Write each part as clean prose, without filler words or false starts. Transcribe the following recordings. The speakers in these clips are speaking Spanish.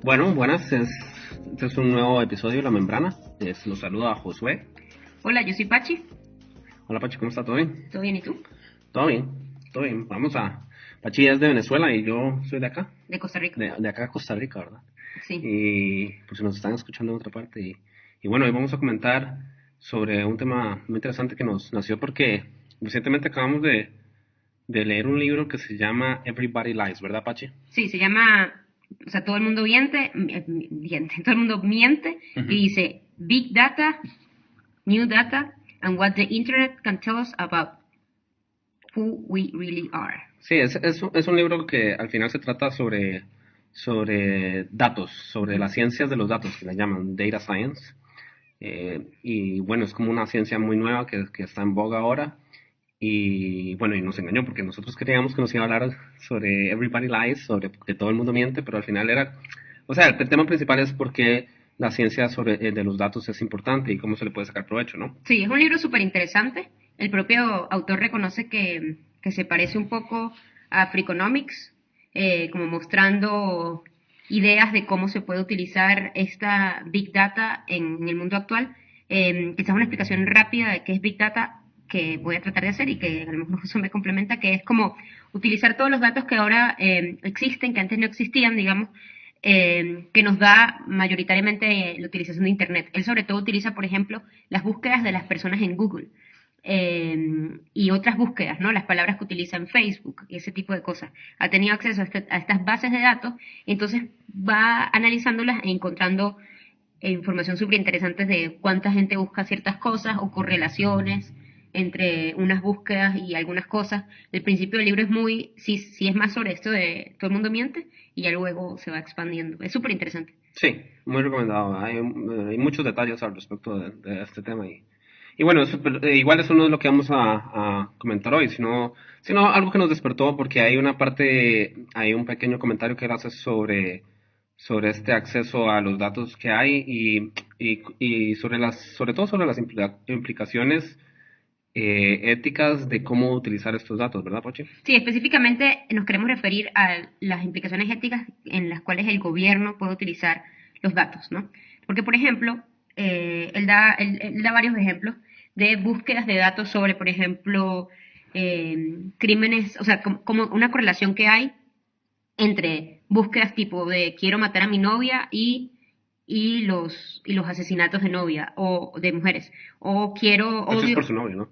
Bueno, buenas. Este es un nuevo episodio de La Membrana. Los saluda Josué. Hola, yo soy Pachi. Hola Pachi, ¿cómo está? ¿Todo bien? ¿Todo bien y tú? Todo bien, todo bien. Pachi es de Venezuela y yo soy de acá, De Costa Rica. de acá Costa Rica, ¿verdad? Sí. Y pues nos están escuchando en otra parte. Y bueno, hoy vamos a comentar sobre un tema muy interesante que nos nació porque recientemente acabamos de leer un libro que se llama Everybody Lies, ¿verdad, Pachi? Sí, se llama, o sea, todo el mundo todo el mundo miente Ujú. y dice Big Data, New Data, and what the Internet can tell us about who we really are. Sí, es un libro que al final se trata sobre datos, sobre las ciencias de los datos, que le llaman Data Science. Y bueno, es como una ciencia muy nueva que está en boga ahora. Y bueno, y nos engañó porque nosotros creíamos que nos iba a hablar sobre Everybody Lies, sobre que todo el mundo miente, pero al final era, o sea, el tema principal es por qué la ciencia de los datos es importante y cómo se le puede sacar provecho, ¿no? Sí, es un libro súper interesante. El propio autor reconoce que se parece un poco a Freakonomics, como mostrando ideas de cómo se puede utilizar esta Big Data en el mundo actual. Quizás una explicación rápida de qué es Big Data que voy a tratar de hacer y que a lo mejor eso me complementa, que es como utilizar todos los datos que ahora existen, que antes no existían, digamos, que nos da mayoritariamente la utilización de Internet. Él sobre todo utiliza, por ejemplo, las búsquedas de las personas en Google y otras búsquedas, ¿no? Las palabras que utiliza en Facebook y ese tipo de cosas. Ha tenido acceso a estas bases de datos, entonces va analizándolas e encontrando información súper interesante de cuánta gente busca ciertas cosas o correlaciones entre unas búsquedas y algunas cosas. El principio del libro es sí es más sobre esto de todo el mundo miente y ya luego se va expandiendo. Es súper interesante. Sí, muy recomendado. Hay muchos detalles al respecto de este tema y bueno, igual eso no es lo que vamos a comentar hoy, sino algo que nos despertó porque hay un pequeño comentario que él hace sobre este acceso a los datos que hay y sobre todo sobre las implicaciones éticas de cómo utilizar estos datos, ¿verdad, Pochi? Sí, específicamente nos queremos referir a las implicaciones éticas en las cuales el gobierno puede utilizar los datos, ¿no? Porque, por ejemplo, él da varios ejemplos de búsquedas de datos sobre, por ejemplo, crímenes, o sea, como una correlación que hay entre búsquedas tipo de quiero matar a mi novia y los asesinatos de novia o de mujeres. O quiero, Hechos por odio. su novio, ¿no?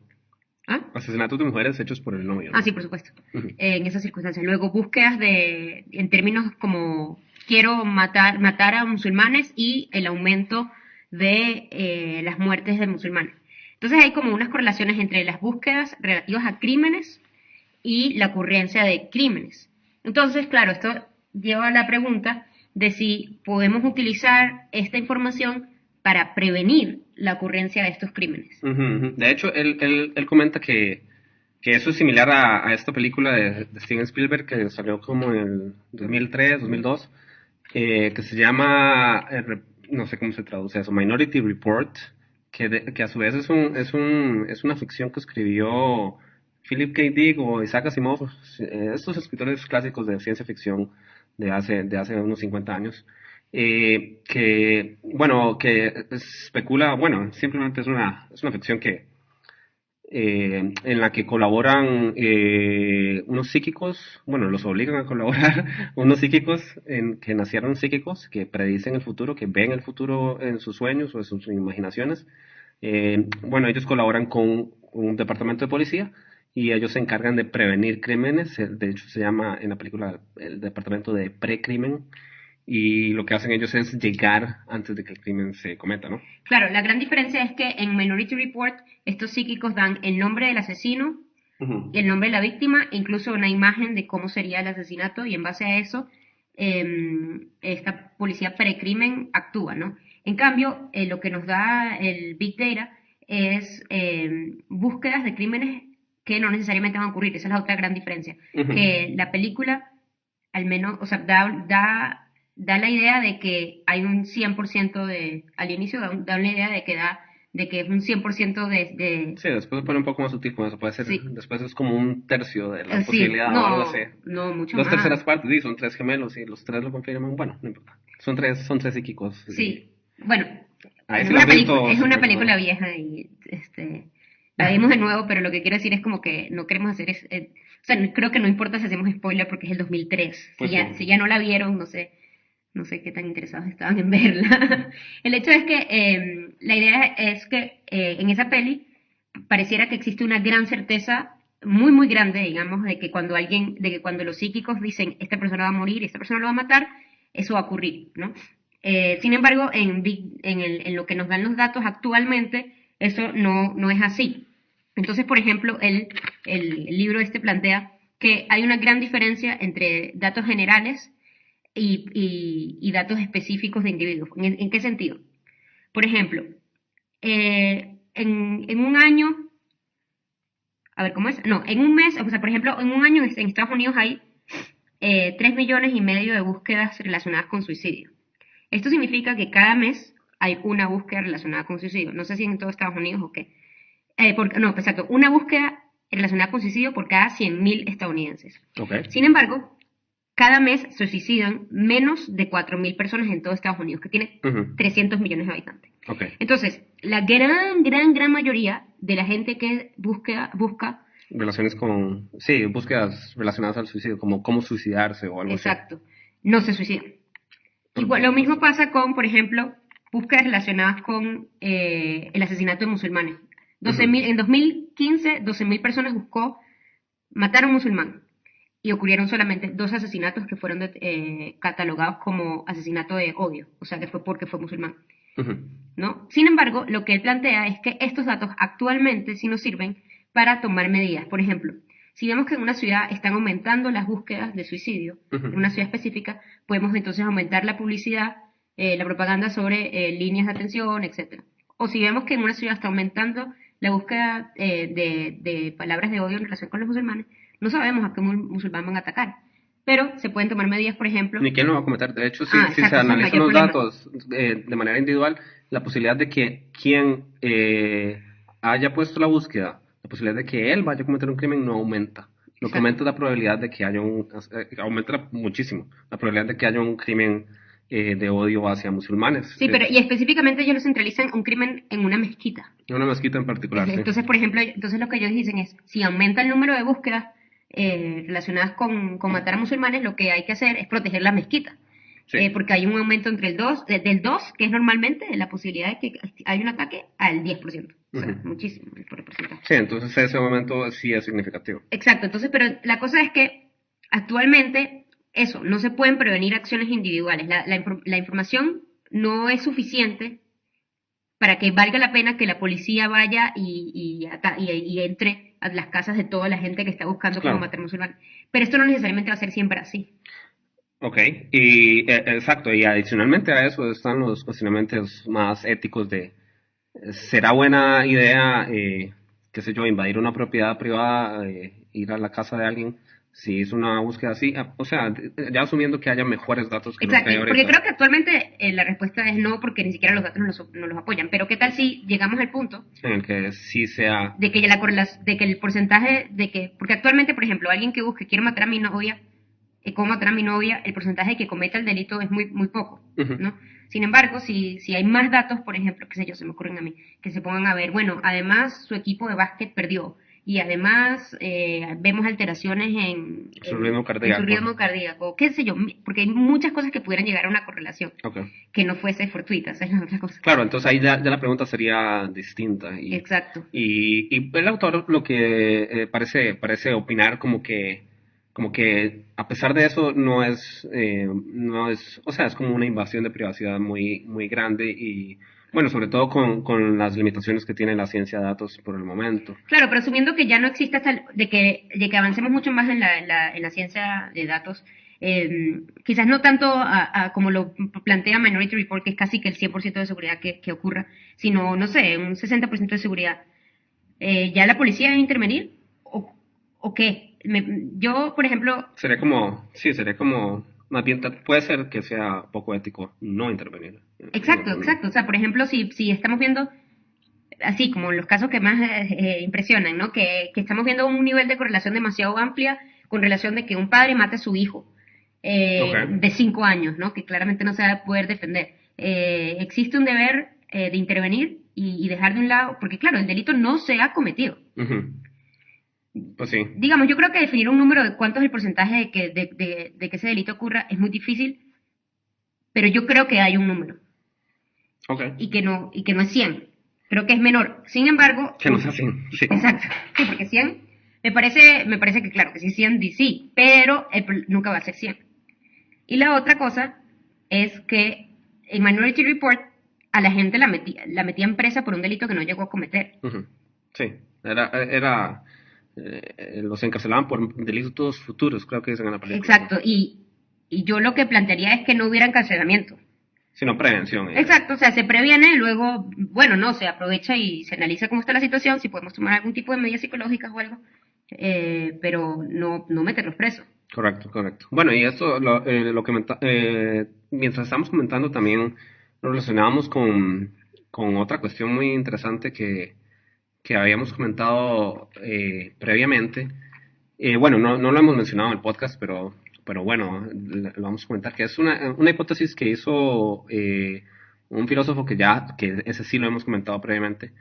¿Ah? Asesinatos de mujeres hechos por el novio, Ah, ¿no? sí, por supuesto. Ujú. En esas circunstancias. Luego, búsquedas en términos como quiero matar a musulmanes y el aumento de las muertes de musulmanes. Entonces hay como unas correlaciones entre las búsquedas relativas a crímenes y la ocurrencia de crímenes. Entonces, claro, esto lleva a la pregunta de si podemos utilizar esta información para prevenir la ocurrencia de estos crímenes. Ujú, ujú. De hecho, él comenta que eso es similar a esta película de Steven Spielberg que salió como en el 2003, 2002, que se llama, no sé cómo se traduce eso, Minority Report, que a su vez es una ficción que escribió Philip K. Dick o Isaac Asimov, estos escritores clásicos de ciencia ficción de hace unos 50 años, que especula, bueno, simplemente es una ficción en la que colaboran unos psíquicos, bueno, los obligan a colaborar unos psíquicos que nacieron psíquicos, que predicen el futuro, que ven el futuro en sus sueños o en sus imaginaciones. Bueno, ellos colaboran con un departamento de policía y ellos se encargan de prevenir crímenes. De hecho, se llama en la película el departamento de precrimen. Y lo que hacen ellos es llegar antes de que el crimen se cometa, ¿no? Claro, la gran diferencia es que en Minority Report estos psíquicos dan el nombre del asesino Ujú. y el nombre de la víctima, e incluso una imagen de cómo sería el asesinato y en base a eso esta policía precrimen actúa, ¿no? En cambio, lo que nos da el Big Data es búsquedas de crímenes que no necesariamente van a ocurrir. Esa es la otra gran diferencia. Ujú. Que la película, al menos, o sea, da la idea de que hay un 100% al inicio da una idea de que de que es un 100% Sí, después se pone un poco más sutil con eso. Puede ser, sí, después es como un tercio de la sí, posibilidad o algo así. no, no, mucho Dos más. terceras partes, sí, son tres gemelos y los tres lo confirman. Bueno, no importa. Son tres psíquicos. Sí. Sí, bueno, Ahí es sí lo has visto es una súper película claro. vieja y la vimos de nuevo, pero lo que quiero decir es como que no queremos hacer o sea, creo que no importa si hacemos spoiler porque es el 2003. Pues sí. Si ya no la vieron, no sé qué tan interesados estaban en verla. El hecho es que la idea es que en esa peli pareciera que existe una gran certeza muy muy grande, digamos, de que cuando los psíquicos dicen esta persona va a morir, esta persona lo va a matar, eso va a ocurrir, ¿no? Sin embargo, en lo que nos dan los datos actualmente, eso no es así. Entonces, por ejemplo, el libro este plantea que hay una gran diferencia entre datos generales y datos específicos de individuos. En qué sentido? Por ejemplo, en un año, a ver, ¿cómo es? No, en un mes, o sea, por ejemplo, en un año en Estados Unidos hay 3 millones y medio de búsquedas relacionadas con suicidio. Esto significa que cada mes hay una búsqueda relacionada con suicidio. No sé si en todo Estados Unidos o qué. No, exacto, una búsqueda relacionada con suicidio por cada 100.000 estadounidenses. Ok. Sin embargo, cada mes se suicidan menos de 4.000 personas en todo Estados Unidos, que tiene Ujú. 300 millones de habitantes. Ok. Entonces, la gran mayoría de la gente que busca, Relaciones con, sí, búsquedas relacionadas al suicidio, como cómo suicidarse o algo así. exacto, no se suicida. Igual, lo mismo pasa con, por ejemplo, búsquedas relacionadas con el asesinato de musulmanes. Ujú. En 2015, 12.000 personas buscó matar a un musulmán y ocurrieron solamente 2 asesinatos que fueron catalogados como asesinato de odio, o sea que fue porque fue musulmán, Ujú. ¿no? Sin embargo, lo que él plantea es que estos datos actualmente sí nos sirven para tomar medidas. Por ejemplo, si vemos que en una ciudad están aumentando las búsquedas de suicidio, Ujú. en una ciudad específica, podemos entonces aumentar la publicidad, la propaganda sobre líneas de atención, etcétera. O si vemos que en una ciudad está aumentando la búsqueda de palabras de odio en relación con los musulmanes, no sabemos a qué musulmán van a atacar. Pero se pueden tomar medidas, por ejemplo. Ni quién lo va a cometer. De hecho, Ah, si se exacto, ese es el analizan mayor los problema. datos de manera individual, la posibilidad de que quien haya puesto la búsqueda, la posibilidad de que él vaya a cometer un crimen no aumenta. Lo que Exacto. aumenta es la probabilidad de que haya aumenta muchísimo, la probabilidad de que haya un crimen de odio hacia musulmanes. Sí, pero y específicamente ellos lo centralizan un crimen en una mezquita. Una mezquita en particular, sí. Entonces, por ejemplo, entonces lo que ellos dicen es, si aumenta el número de búsquedas relacionadas con matar a musulmanes, lo que hay que hacer es proteger la mezquita. Sí. Porque hay un aumento entre del 2, que es normalmente la posibilidad de que hay un ataque, al 10%. O sea, Ujú. muchísimo por el porcentaje. Sí, entonces ese momento sí es significativo. Exacto, entonces, pero la cosa es que actualmente eso, no se pueden prevenir acciones individuales. La información no es suficiente para que valga la pena que la policía vaya y entre a las casas de toda la gente que está buscando cómo Claro. matar musulmanes. Pero esto no necesariamente va a ser siempre así. Ok, y exacto, y adicionalmente a eso están los cuestionamientos más éticos de, ¿será buena idea, qué sé yo, invadir una propiedad privada, ir a la casa de alguien, si es una búsqueda así? O sea, ya asumiendo que haya mejores datos que los que Exacto, hay porque ahorita, creo que actualmente la respuesta es no, porque ni siquiera los datos no los apoyan. Pero ¿qué tal si llegamos al punto en el que sí sea, de que, de que el porcentaje de que, porque actualmente, por ejemplo, alguien que busque quiere matar a mi novia, cómo matar a mi novia, el porcentaje de que cometa el delito es muy poco, ujú, ¿no? Sin embargo, si hay más datos, por ejemplo, qué sé yo, se me ocurren a mí, que se pongan a ver, bueno, además su equipo de básquet perdió, y además vemos alteraciones su ritmo en su cardíaco. ritmo cardíaco, qué sé yo, porque hay muchas cosas que pudieran llegar a una correlación, Ok. que no fuese fortuita, esa es la otra cosa. Claro, entonces ahí ya la pregunta sería distinta. Exacto. Y el autor lo que parece opinar como que a pesar de eso no es, o sea, es como una invasión de privacidad muy grande y bueno, sobre todo con las limitaciones que tiene la ciencia de datos por el momento. Claro, pero asumiendo que ya no existe de que avancemos mucho más en la ciencia de datos, quizás no tanto como lo plantea Minority Report, que es casi que el 100% de seguridad que ocurra, sino, no sé, un 60% de seguridad. ¿Ya la policía debe intervenir? ¿O qué? Yo, por ejemplo, Sería como, más bien puede ser que sea poco ético no intervenir. exacto. O sea, por ejemplo, si estamos viendo así como los casos que más impresionan, ¿no? Que estamos viendo un nivel de correlación demasiado amplia con relación de que un padre mate a su hijo Ok. de 5 años, ¿no? Que claramente no se va a poder defender. Existe un deber de intervenir y dejar de un lado, porque claro, el delito no se ha cometido. Ujú. Pues sí. Digamos, yo creo que definir un número de cuánto es el porcentaje de que ese delito ocurra es muy difícil, pero yo creo que hay un número Ok. y que no es 100. Creo que es menor. Sin embargo, Que no es así. Sí. exacto, sí, porque 100 me parece que claro, que sí 100 sí, pero nunca va a ser 100. Y la otra cosa es que en Minority Report a la gente la metían presa por un delito que no llegó a cometer. Ujú. Sí. Era los encarcelaban por delitos futuros, creo que dicen en la película, ¿no? Exacto, y yo lo que plantearía es que no hubiera encarcelamiento. Sino prevención. Exacto, o sea, se previene, luego, bueno, no, se aprovecha y se analiza cómo está la situación, si podemos tomar algún tipo de medidas psicológicas o algo, pero no meterlos presos. Correcto, correcto. Bueno, y esto, lo que mientras estamos comentando también lo relacionábamos con otra cuestión muy interesante que habíamos comentado previamente. Bueno, no lo hemos mencionado en el podcast, pero bueno, lo vamos a comentar, que es una hipótesis que hizo un filósofo que ese sí lo hemos comentado previamente,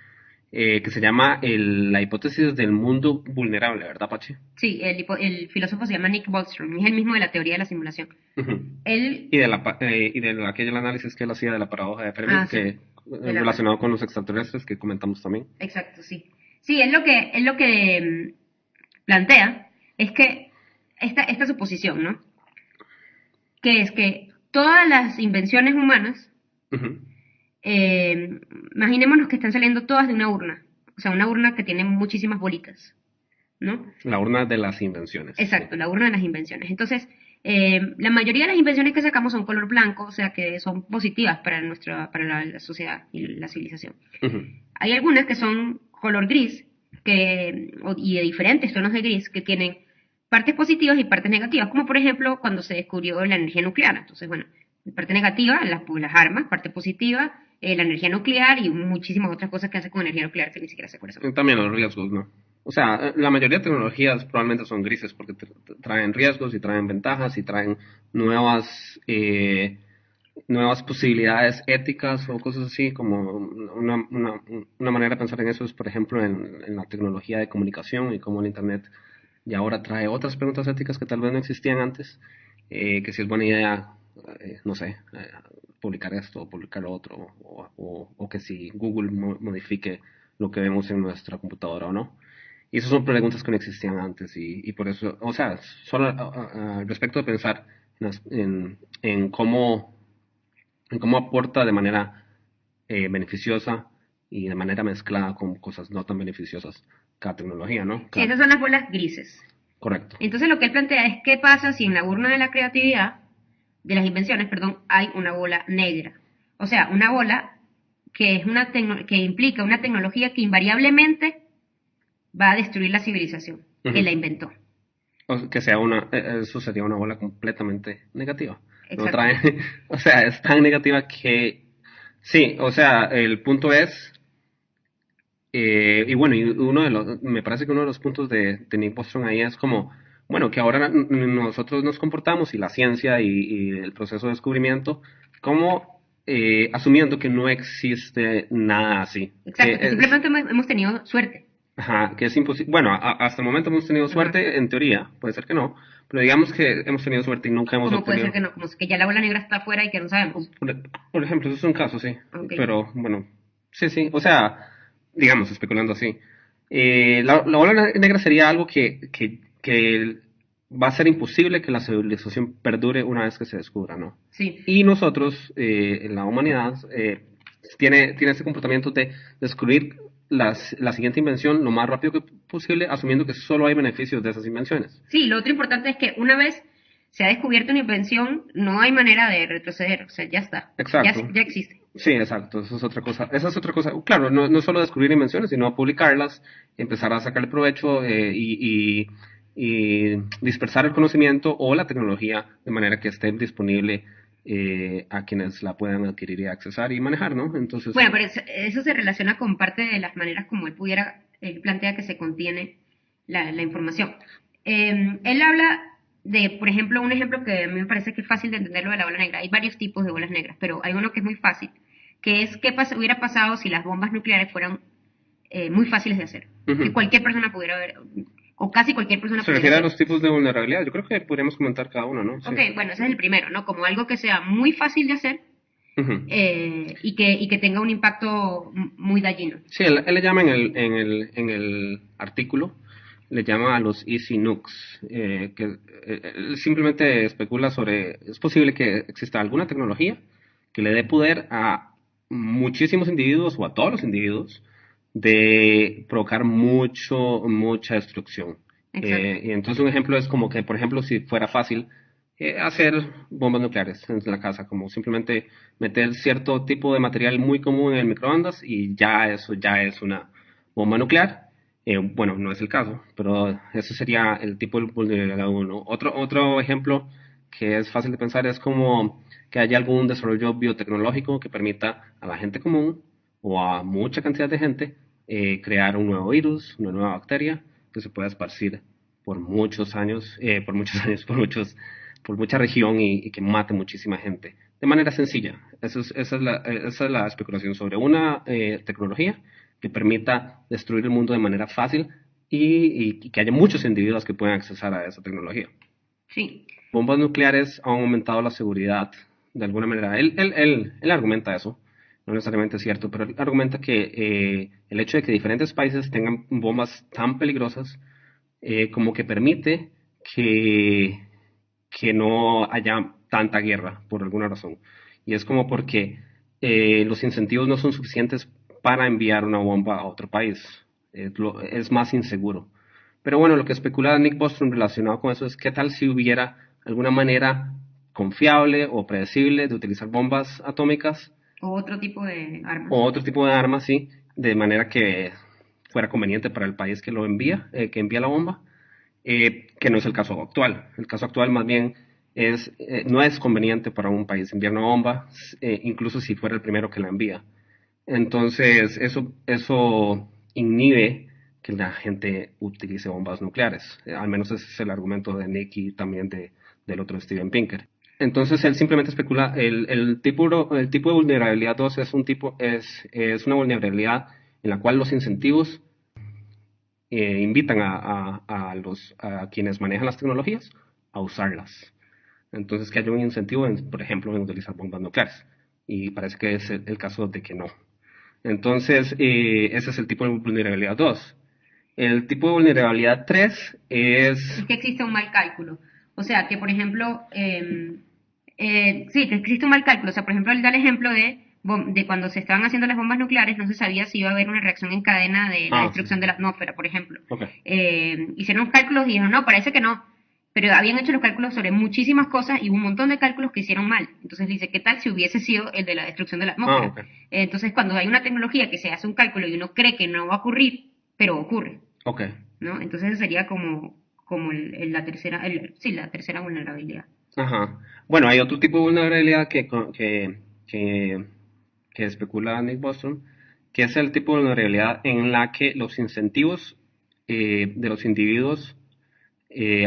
que se llama la hipótesis del mundo vulnerable, ¿verdad, Pachi? Sí, el filósofo se llama Nick Bostrom, es el mismo de la teoría de la simulación. Ujú. Él, Y de aquel análisis que él hacía de la paradoja de Fermi, sí, de la, relacionado con los extraterrestres que comentamos también. exacto, sí. Sí, él lo que plantea es que esta suposición, ¿no? Que es que todas las invenciones humanas, Ujú. imaginémonos que están saliendo todas de una urna, o sea, una urna que tiene muchísimas bolitas, ¿no? La urna de las invenciones. Sí. Exacto, la urna de las invenciones. Entonces, la mayoría de las invenciones que sacamos son color blanco, o sea, que son positivas para la sociedad y la civilización. Ujú. Hay algunas que son color gris, y de diferentes tonos de gris, que tienen partes positivas y partes negativas, como por ejemplo cuando se descubrió la energía nuclear. Entonces, bueno, parte negativa, las armas, parte positiva, la energía nuclear y muchísimas otras cosas que hacen con energía nuclear que ni siquiera se cuáles son. También los riesgos, ¿no? O sea, la mayoría de tecnologías probablemente son grises porque traen riesgos y traen ventajas y traen nuevas, nuevas posibilidades éticas o cosas así, como una manera de pensar en eso es, por ejemplo, en la tecnología de comunicación y cómo el Internet y ahora trae otras preguntas éticas que tal vez no existían antes, que si es buena idea, no sé, publicar esto o publicar lo otro, o que si Google modifique lo que vemos en nuestra computadora o no. Y esas son preguntas que no existían antes y por eso, o sea, solo al respecto de pensar en cómo aporta de manera beneficiosa y de manera mezclada con cosas no tan beneficiosas cada tecnología, ¿no? Sí, esas son las bolas grises. Correcto. Entonces lo que él plantea es qué pasa si en la urna de la creatividad, de las invenciones, perdón, hay una bola negra. O sea, una bola que es que implica una tecnología que invariablemente va a destruir la civilización que la Ujú. inventó. Que sea eso sería una bola completamente negativa. No Exacto. trae, o sea, es tan negativa que, sí, o sea, el punto es, y bueno, me parece que uno de los puntos de Nick Bostrom ahí es como, bueno, que ahora nosotros nos comportamos y la ciencia y el proceso de descubrimiento, como asumiendo que no existe nada así. Exacto, que simplemente hemos tenido suerte. Ajá, que es imposible. Bueno, hasta el momento hemos tenido Ajá. suerte, en teoría, puede ser que no, pero digamos que hemos tenido suerte y nunca hemos Como puede ser obtenido. que no, como que ya la bola negra está afuera y que no sabemos. Por ejemplo, eso es un caso, sí, Ok. pero bueno, sí, sí, o sea, digamos, especulando así. La bola negra sería algo que va a ser imposible que la civilización perdure una vez que se descubra, ¿no? Sí. Y nosotros, la humanidad, tiene ese comportamiento de descubrir la siguiente invención lo más rápido que posible, asumiendo que solo hay beneficios de esas invenciones. Sí, lo otro importante es que una vez se ha descubierto una invención, no hay manera de retroceder, o sea, ya está, Exacto. ya existe. Sí, exacto, eso es otra cosa. Esa es otra cosa. Claro, no solo descubrir invenciones, sino publicarlas, empezar a sacarle provecho y dispersar el conocimiento o la tecnología de manera que esté disponible a quienes la puedan adquirir y accesar y manejar, ¿no? Entonces, Bueno, pero eso se relaciona con parte de las maneras como él plantea que se contiene la información. Él habla de, por ejemplo, un ejemplo que a mí me parece que es fácil de entender lo de la bola negra. Hay varios tipos de bolas negras, pero hay uno que es muy fácil, que es qué hubiera pasado si las bombas nucleares fueran muy fáciles de hacer, que ujú. cualquier persona pudiera ver, o casi cualquier persona Se pudiera refiere a hacer. los tipos de vulnerabilidad. Yo creo que podríamos comentar cada uno, ¿no? Sí. Ok, bueno, ese es el primero, ¿no? Como algo que sea muy fácil de hacer Ujú. y que tenga un impacto muy dañino. Sí, él le llama en el artículo, le llama a los easy nukes, él simplemente especula sobre, es posible que exista alguna tecnología que le dé poder a muchísimos individuos o a todos los individuos de provocar mucha destrucción. Exacto. Y entonces un ejemplo es como que, por ejemplo, si fuera fácil hacer bombas nucleares en la casa, como simplemente meter cierto tipo de material muy común en el microondas y ya eso ya es una bomba nuclear. Bueno, no es el caso, pero eso sería el tipo de vulnerabilidad 1. Otro ejemplo que es fácil de pensar es como que haya algún desarrollo biotecnológico que permita a la gente común o a mucha cantidad de gente crear un nuevo virus, una nueva bacteria que se pueda esparcir por muchos años, por mucha región y que mate muchísima gente. De manera sencilla. Esa es la especulación sobre una tecnología que permita destruir el mundo de manera fácil y que haya muchos individuos que puedan acceder a esa tecnología. Sí. Bombas nucleares han aumentado la seguridad de alguna manera. Él argumenta eso, no necesariamente es cierto, pero él argumenta que el hecho de que diferentes países tengan bombas tan peligrosas como que permite que, que no haya tanta guerra por alguna razón. Y es como porque los incentivos no son suficientes para enviar una bomba a otro país. Es más inseguro. Pero bueno, lo que especula Nick Bostrom relacionado con eso es qué tal si hubiera alguna manera confiable o predecible de utilizar bombas atómicas O otro tipo de o armas. otro tipo de armas, sí, de manera que fuera conveniente para el país que lo envía, que envía la bomba, que no es el caso actual. El caso actual más bien no es conveniente para un país enviar una bomba, incluso si fuera el primero que la envía. Entonces, eso inhibe que la gente utilice bombas nucleares. Al menos ese es el argumento de Nick y también del otro Steven Pinker. Entonces él simplemente especula, el tipo de vulnerabilidad 2 es una vulnerabilidad en la cual los incentivos invitan a quienes manejan las tecnologías a usarlas. Entonces que haya un incentivo, por ejemplo, en utilizar bombas nucleares. Y parece que es el caso de que no. Entonces, ese es el tipo de vulnerabilidad 2. El tipo de vulnerabilidad 3 Es es... que existe un mal cálculo. O sea, que por ejemplo, sí, que existe un mal cálculo. O sea, por ejemplo, él da el ejemplo de cuando se estaban haciendo las bombas nucleares, no se sabía si iba a haber una reacción en cadena de la Ah, sí, destrucción de la atmósfera, por ejemplo. ok. Hicieron los cálculos y dijeron, no, parece que no. Pero habían hecho los cálculos sobre muchísimas cosas y hubo un montón de cálculos que hicieron mal. Entonces dice, ¿qué tal si hubiese sido el de la destrucción de la Ah, atmósfera? ok. Entonces, cuando hay una tecnología que se hace un cálculo y uno cree que no va a ocurrir, pero ocurre. Ok. ¿No? Entonces sería como la tercera, sí, la tercera vulnerabilidad. Ajá. Bueno, hay otro tipo de vulnerabilidad que, que especula Nick Bostrom, que es el tipo de vulnerabilidad en la que los incentivos de los individuos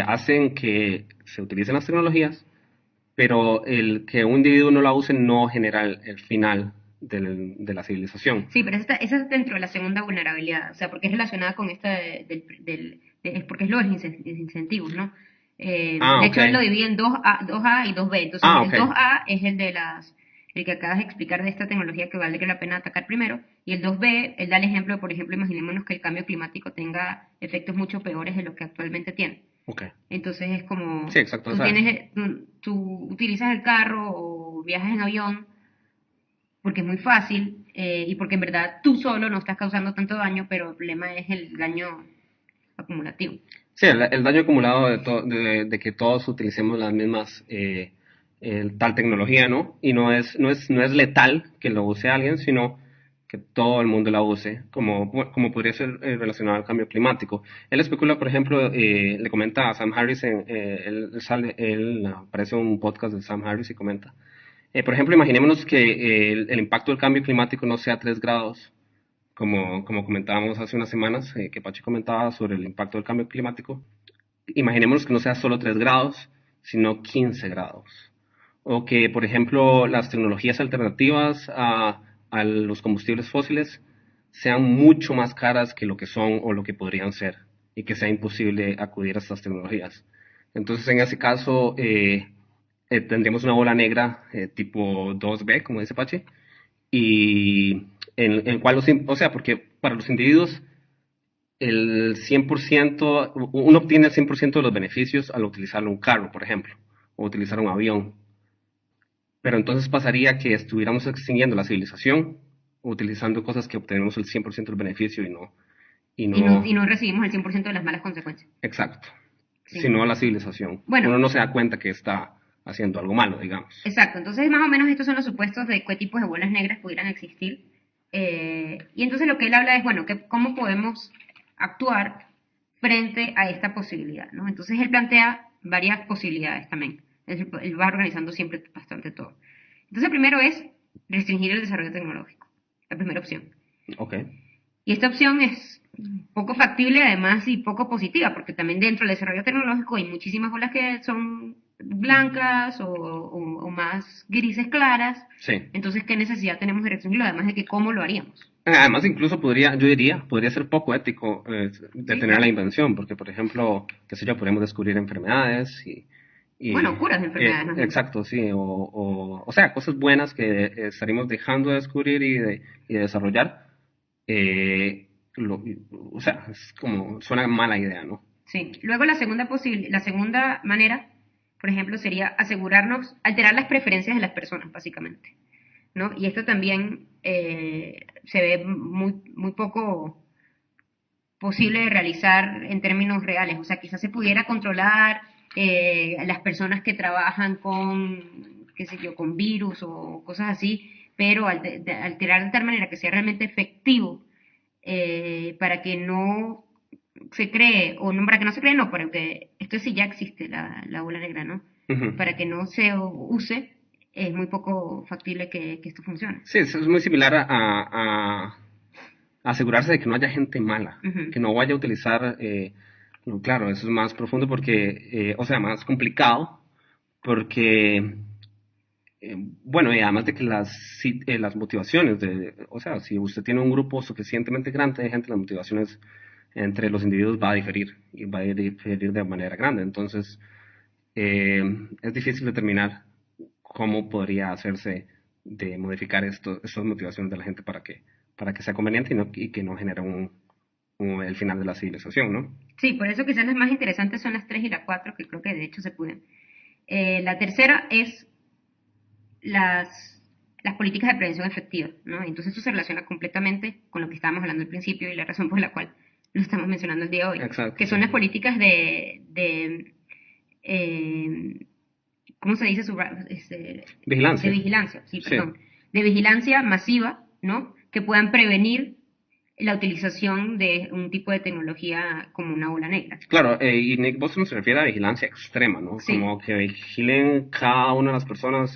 hacen que se utilicen las tecnologías, pero el que un individuo no la use no genera el final de la civilización. Sí, pero esa es dentro de la segunda vulnerabilidad, o sea, porque es relacionada con esta es porque es lo de los incentivos, ¿no? Ah, De ok. hecho, él lo divide en dos a y dos b. Entonces, Ah, el ok. 2A es el que acabas de explicar de esta tecnología que vale la pena atacar primero, y el 2B, él da el ejemplo, por ejemplo, imaginémonos que el cambio climático tenga efectos mucho peores de los que actualmente tiene. Ok. Entonces es Sí, como, exacto, ¿sabes? tú utilizas el carro o viajas en avión porque es muy fácil y porque en verdad tú solo no estás causando tanto daño, pero el problema es el daño acumulativo. Sí, el daño acumulado de que todos utilicemos las mismas tal tecnología, ¿no? Y no es letal que lo use alguien, sino que todo el mundo la use, como podría ser relacionado al cambio climático. Él especula, por ejemplo, le comenta a Sam Harris, él aparece en un podcast de Sam Harris y comenta Por ejemplo, imaginémonos que el impacto del cambio climático no sea 3 grados, como comentábamos hace unas semanas, que Pachi comentaba sobre el impacto del cambio climático. Imaginémonos que no sea solo 3 grados, sino 15 grados. O que, por ejemplo, las tecnologías alternativas a los combustibles fósiles sean mucho más caras que lo que son o lo que podrían ser, y que sea imposible acudir a estas tecnologías. Entonces, en ese caso, tendríamos una bola negra tipo 2B, como dice Pache, y en el cual, o sea, porque para los individuos el 100%, uno obtiene el 100% de los beneficios al utilizar un carro, por ejemplo, o utilizar un avión. Pero entonces pasaría que estuviéramos extinguiendo la civilización utilizando cosas que obtenemos el 100% del beneficio y Y no, no recibimos el 100% de las malas consecuencias. exacto, Sí. sino la civilización. Bueno, Uno no se da cuenta que está haciendo algo malo, digamos. exacto. Entonces, más o menos estos son los supuestos de qué tipos de bolas negras pudieran existir. Y entonces lo que él habla es, bueno, que cómo podemos actuar frente a esta posibilidad, ¿no? Entonces él plantea varias posibilidades también. Él va organizando siempre bastante todo. Entonces, primero es restringir el desarrollo tecnológico, la primera opción. Ok. Y esta opción es poco factible además y poco positiva, porque también dentro del desarrollo tecnológico hay muchísimas bolas que son blancas o más grises claras. Sí. Entonces, ¿qué necesidad tenemos de restringirlo? Además de que, ¿cómo lo haríamos? Además, incluso podría, yo diría, podría ser poco ético Sí, detener la claro. invención, porque, por ejemplo, qué sé yo, podemos descubrir enfermedades Bueno, curas de enfermedades más bien. exacto, sí, o sea, cosas buenas que estaríamos dejando de descubrir y de desarrollar. eh, lo- o sea, es como, suena mala idea, ¿no? Sí. Luego la segunda manera, por ejemplo, sería asegurarnos, alterar las preferencias de las personas, básicamente, ¿no? Y esto también se ve muy poco posible de realizar en términos reales. O sea, quizás se pudiera controlar las personas que trabajan con, qué sé yo, con virus o cosas así, pero alterar de tal manera que sea realmente efectivo para que no se cree, o no para que no se cree, no, para que esto sí ya existe, la bola negra, ¿no? Ujú. Para que no se use, es muy poco factible que esto funcione. Sí, es muy similar a asegurarse de que no haya gente mala, Ujú. que no vaya a utilizar, no, claro, eso es más profundo porque, o sea, más complicado, porque, bueno, y además de que las motivaciones, o sea, si usted tiene un grupo suficientemente grande de gente, las motivaciones entre los individuos va a diferir, y va a diferir de manera grande, entonces eh, es difícil determinar cómo podría hacerse de modificar estas motivaciones de la gente para que sea conveniente y que no genere el final de la civilización, ¿no? Sí, por eso quizás las más interesantes son las 3 y la 4 que creo que de hecho se pueden. La tercera es las políticas de prevención efectiva, ¿no? Entonces eso se relaciona completamente con lo que estábamos hablando al principio y la razón por la cual lo estamos mencionando el día de hoy, Exacto, que sí. son las políticas eh, ¿cómo se dice? De Vigilancia. vigilancia, sí, Sí. perdón, de vigilancia masiva, ¿no? Que puedan prevenir la utilización de un tipo de tecnología como una ola negra. Claro, y Nick Bostrom se refiere a vigilancia extrema, ¿no? Sí, Como que vigilen cada una de las personas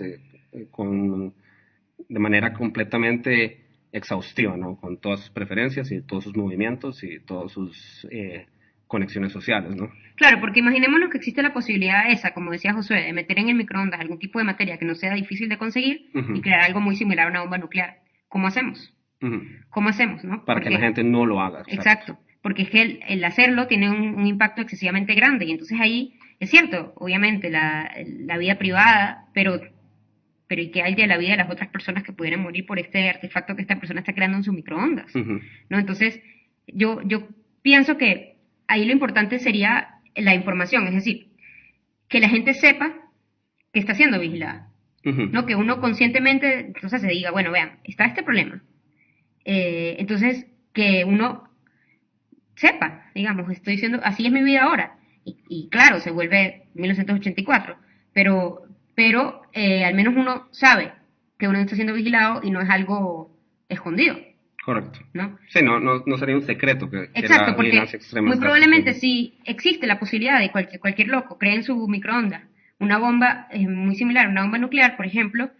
de manera completamente exhaustiva, ¿no? Con todas sus preferencias y todos sus movimientos y todas sus conexiones sociales, ¿no? claro, porque imaginémonos que existe la posibilidad esa, como decía Josué, de meter en el microondas algún tipo de materia que no sea difícil de conseguir y Ujú, crear algo muy similar a una bomba nuclear. ¿Cómo hacemos? ujú. ¿Cómo hacemos, no? Para que la Porque, gente no lo haga, exacto. exacto, porque es que el hacerlo tiene un impacto excesivamente grande y entonces ahí, es cierto, obviamente la vida privada, pero ¿y qué hay de la vida de las otras personas que pudieran morir por este artefacto que esta persona está creando en su microondas? Ujú. ¿No? Entonces, yo pienso que ahí lo importante sería la información, es decir, que la gente sepa que está siendo vigilada, Ujú. ¿no? Que uno conscientemente, entonces se diga, bueno, vean, está este problema. Entonces, que uno sepa, digamos, estoy diciendo, así es mi vida ahora. Y claro, se vuelve 1984, pero al menos uno sabe que uno está siendo vigilado y no es algo escondido, Correcto. ¿no? Sí, no sería un secreto que la Exacto, vigilancia porque extrema muy está probablemente sucediendo. si existe la posibilidad de cualquier loco cree en su microondas una bomba muy similar a una bomba nuclear, por ejemplo,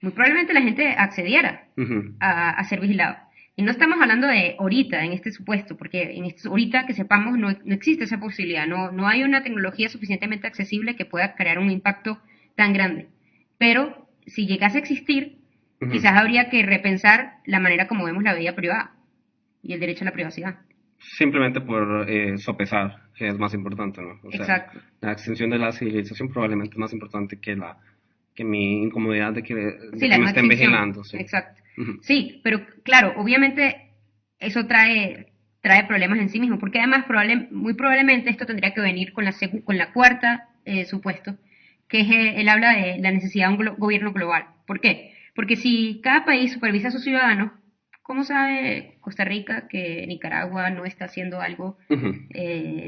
muy probablemente la gente accediera Ujú, a ser vigilado. Y no estamos hablando de ahorita, en este supuesto, porque ahorita que sepamos no existe esa posibilidad, no hay una tecnología suficientemente accesible que pueda crear un impacto tan grande. Pero si llegase a existir, ujú. quizás habría que repensar la manera como vemos la vida privada y el derecho a la privacidad. Simplemente por sopesar, que es más importante, ¿no? O sea, Exacto. la extensión de la civilización probablemente es más importante que mi incomodidad Sí, de que la me no estén extinción. vigilando, sí. Exacto. Ujú, Sí, pero claro, obviamente eso trae problemas en sí mismo, porque además muy probablemente esto tendría que venir con con la cuarta supuesto, que es él habla de la necesidad de un gobierno global. ¿Por qué? Porque si cada país supervisa a sus ciudadanos, ¿cómo sabe Costa Rica que Nicaragua no está haciendo algo, ujú,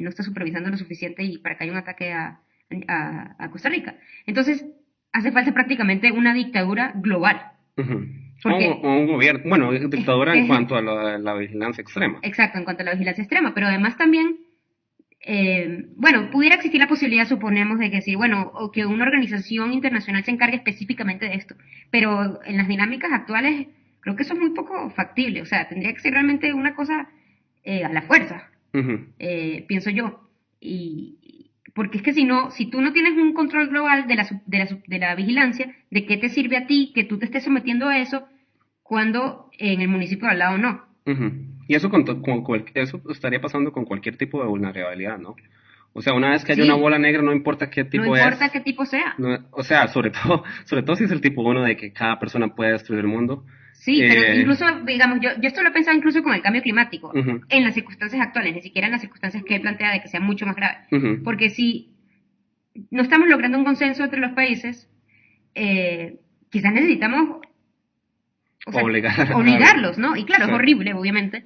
no está supervisando lo suficiente y para que haya un ataque a Costa Rica? Entonces, hace falta prácticamente una dictadura global, ujú. porque O un gobierno, bueno, dictadura en es cuanto a la vigilancia extrema. exacto en cuanto a la vigilancia extrema, pero además también, bueno, pudiera existir la posibilidad, suponemos, de que sí, bueno, o que una organización internacional se encargue específicamente de esto, pero en las dinámicas actuales creo que eso es muy poco factible, o sea, tendría que ser realmente una cosa a la fuerza, Ujú, pienso yo. Porque es que si no, si tú no tienes un control global de la vigilancia, ¿de qué te sirve a ti que tú te estés sometiendo a eso cuando en el municipio de al lado no? ujú. Y eso, eso estaría pasando con cualquier tipo de vulnerabilidad, ¿no? O sea, una vez que haya una Sí, bola negra, no importa qué no tipo importa es, qué tipo sea. o sea, sobre todo si es el tipo uno de que cada persona puede destruir el mundo. Sí, pero Eh, incluso, digamos, yo esto lo he pensado incluso con el cambio climático, ujú, en las circunstancias actuales, ni siquiera en las circunstancias que él plantea de que sea mucho más grave. ujú. Porque si no estamos logrando un consenso entre los países, quizás necesitamos, o sea, Obligar obligarlos, ¿no? Y claro, sí. es horrible, obviamente,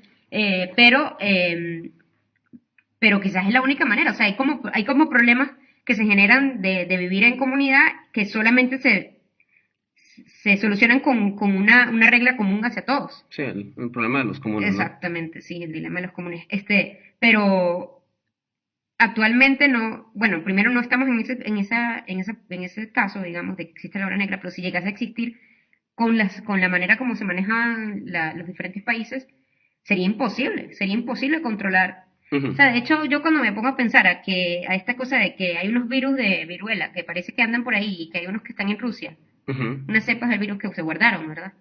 pero quizás es la única manera. O sea, hay como problemas que se generan de vivir en comunidad que solamente se solucionan con una regla común hacia todos. Sí, el problema de los comunes, ¿no? Exactamente, sí, el dilema de los comunes. Pero actualmente no, bueno, primero no estamos en ese caso, digamos, de que existe la hora negra, pero si llegase a existir con la manera como se manejan los diferentes países, sería imposible controlar. Ujú, O sea, de hecho, yo cuando me pongo a pensar a esta cosa de que hay unos virus de viruela que parece que andan por ahí y que hay unos que están en Rusia, ujú, unas cepas del virus que se guardaron, ¿verdad?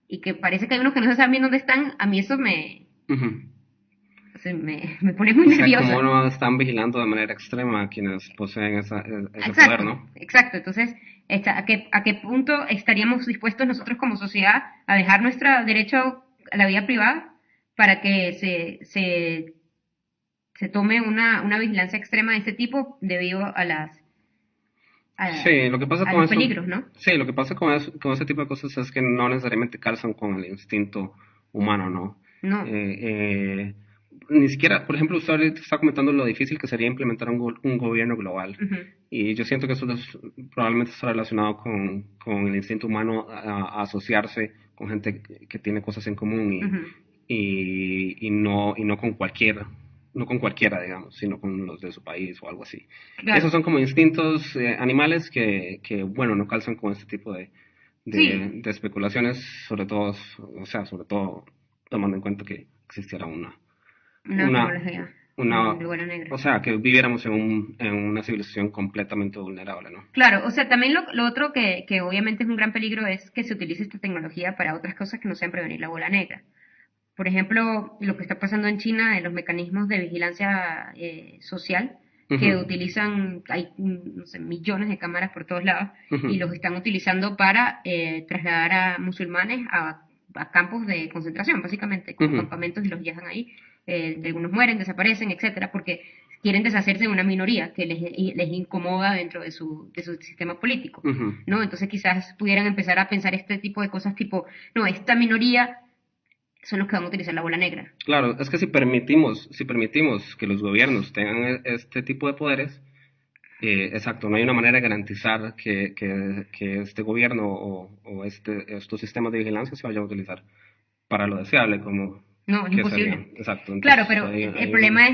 Y que parece que hay unos que no se saben bien dónde están, a mí eso ujú. me pone muy O sea, como nerviosa. no están vigilando de manera extrema a quienes poseen ese poder, Exacto, ¿no? exacto. Entonces, a qué punto estaríamos dispuestos nosotros como sociedad a dejar nuestro derecho a la vida privada para que se tome una vigilancia extrema de este tipo debido a, Sí, lo que pasa a con los eso, peligros, ¿no? sí, lo que pasa con ese tipo de cosas es que no necesariamente calzan con el instinto humano, ¿no? No. Eh, eh, Ni siquiera, por ejemplo, usted ahorita está comentando lo difícil que sería implementar un gobierno global. Ujú, Y yo siento que probablemente está relacionado con el instinto humano a asociarse con gente que tiene cosas en común ujú. y no con no con cualquiera, digamos, sino con los de su país o algo así. Y Claro. esos son como instintos animales bueno, no calzan con este tipo Sí, de especulaciones, sobre todo, o sea, sobre todo tomando en cuenta que existiera una una, tecnología una, de bola negra. o sea, que viviéramos en una civilización completamente vulnerable, ¿no? Claro, o sea, también lo otro que obviamente es un gran peligro es que se utilice esta tecnología para otras cosas que no sean prevenir la bola negra. Por ejemplo, lo que está pasando en China, de los mecanismos de vigilancia social, Ujú, que utilizan, hay no sé, millones de cámaras por todos lados, ujú, y los están utilizando para trasladar a musulmanes a campos de concentración, básicamente, como ujú, campamentos y los dejan ahí. Algunos mueren, desaparecen, etcétera, porque quieren deshacerse de una minoría que les incomoda dentro de su sistema político, ujú. ¿no? Entonces quizás pudieran empezar a pensar este tipo de cosas tipo, no, esta minoría son los que van a utilizar la bola negra. Claro, es que si permitimos que los gobiernos tengan este tipo de poderes, exacto, no hay una manera de garantizar que este gobierno o estos sistemas de vigilancia se vayan a utilizar para lo deseable, como No, es que serían. imposible. Exacto, Claro, entonces pero el hay un... problema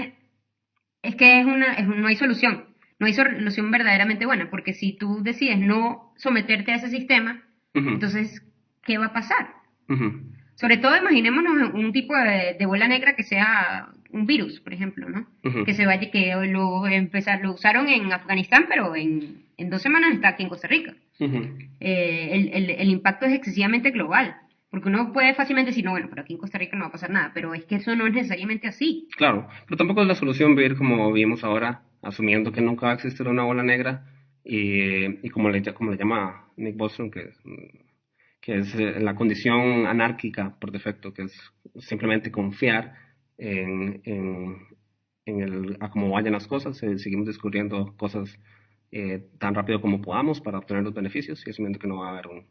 es que no hay solución. No hay solución verdaderamente buena, porque si tú decides no someterte a ese sistema, Ujú, Entonces, ¿qué va a pasar? ujú, Sobre todo imaginémonos un tipo de bola negra que sea un virus, por ejemplo, ¿no? ujú, Que se vaya, que lo usaron en Afganistán, pero en 2 semanas está aquí en Costa Rica. ujú. El impacto es excesivamente global, porque uno puede fácilmente decir, no, bueno, pero aquí en Costa Rica no va a pasar nada, pero es que eso no es necesariamente así. Claro, pero tampoco es la solución vivir como vivimos ahora, asumiendo que nunca va a existir una bola negra y como le llama Nick Bostrom, que es la condición anárquica por defecto, que es simplemente confiar en, en, a cómo vayan las cosas, seguimos descubriendo cosas tan rápido como podamos para obtener los beneficios y asumiendo que no va a haber una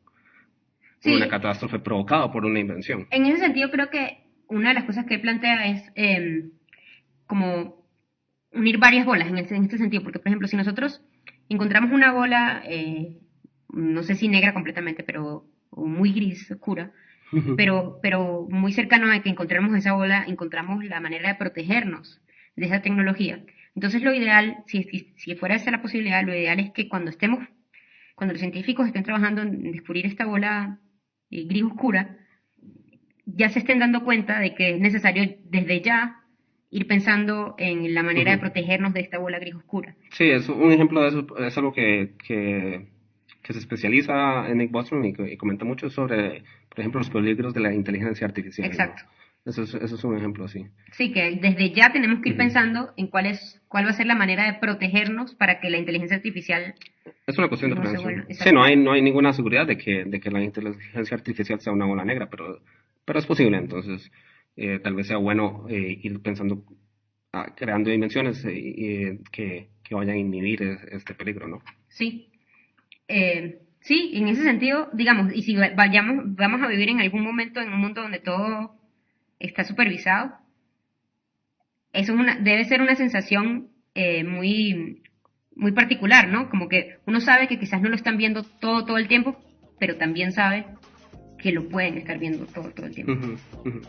Sí, catástrofe provocada por una invención. en ese sentido creo que una de las cosas que él plantea es como unir varias bolas en este sentido, porque por ejemplo, si nosotros encontramos una bola, no sé si negra completamente, pero o muy gris, oscura, pero muy cercano a que encontremos esa bola, encontramos la manera de protegernos de esa tecnología. Entonces lo ideal, si fuera esa la posibilidad, lo ideal es que cuando los científicos estén trabajando en descubrir esta bola gris oscura, ya se estén dando cuenta de que es necesario desde ya ir pensando en la manera de Ujú. protegernos de esta bola gris oscura. Sí, es un ejemplo de eso, es algo que se especializa en Nick Bostrom y comenta mucho sobre, por ejemplo, los peligros de la inteligencia artificial, ¿no? Exacto. Eso es un ejemplo así. Sí, que desde ya tenemos que ir Ujú. pensando en cuál va a ser la manera de protegernos para que la inteligencia artificial Es una cuestión de no se vuelva. prevención. Sí, Exacto. no hay ninguna seguridad de que la inteligencia artificial sea una bola negra, pero es posible, entonces tal vez sea bueno ir pensando, creando dimensiones que vayan a inhibir este peligro, ¿no? Sí. Sí, en ese sentido, digamos, y si vamos a vivir en algún momento en un mundo donde todo está supervisado, debe ser una sensación muy particular, ¿no? Como que uno sabe que quizás no lo están viendo todo el tiempo, pero también sabe que lo pueden estar viendo todo el tiempo. Ujú, ujú.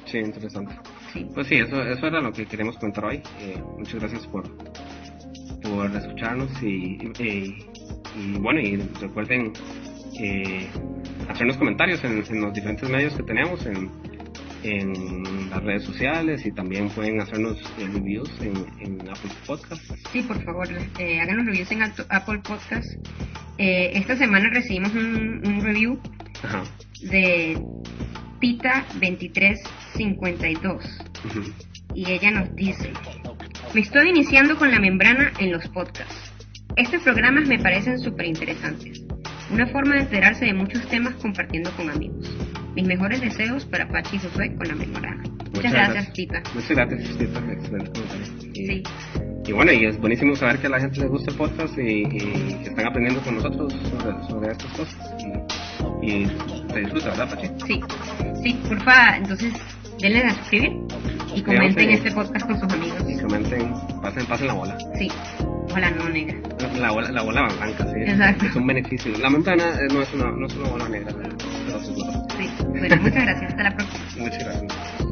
Sí, interesante. Sí. Pues sí, eso era lo que queríamos comentar hoy. Muchas gracias por escucharnos y bueno, y recuerden eh, hacernos comentarios en los diferentes medios que tenemos, en las redes sociales y también pueden hacernos reviews en Apple Podcasts. Sí, por favor, háganos reviews en Apple Podcast. Esta semana recibimos un review Ajá. de Tita2352 Ujú. y ella nos dice: me estoy iniciando con la membrana en los podcasts. Estos programas me parecen súper interesantes. Una forma de enterarse de muchos temas compartiendo con amigos. Mis mejores deseos para Pachi y Josué con la membrana. Muchas gracias, Tita. Muchas gracias, Tita. Excelente comentario. Sí, Y bueno, y es buenísimo saber que a la gente les gusta el podcast y que están aprendiendo con nosotros sobre estas cosas. Y se disfruta, ¿verdad, Pachi? sí, porfa, entonces denle a suscribir y comenten este podcast con sus amigos. Y comenten, pasen la bola. Sí, ojalá no negra. La bola blanca, sí. Exacto. Es un beneficio. La membrana no es una bola negra, pero seguro. Sí, bueno, muchas gracias, hasta la próxima. Muchas gracias.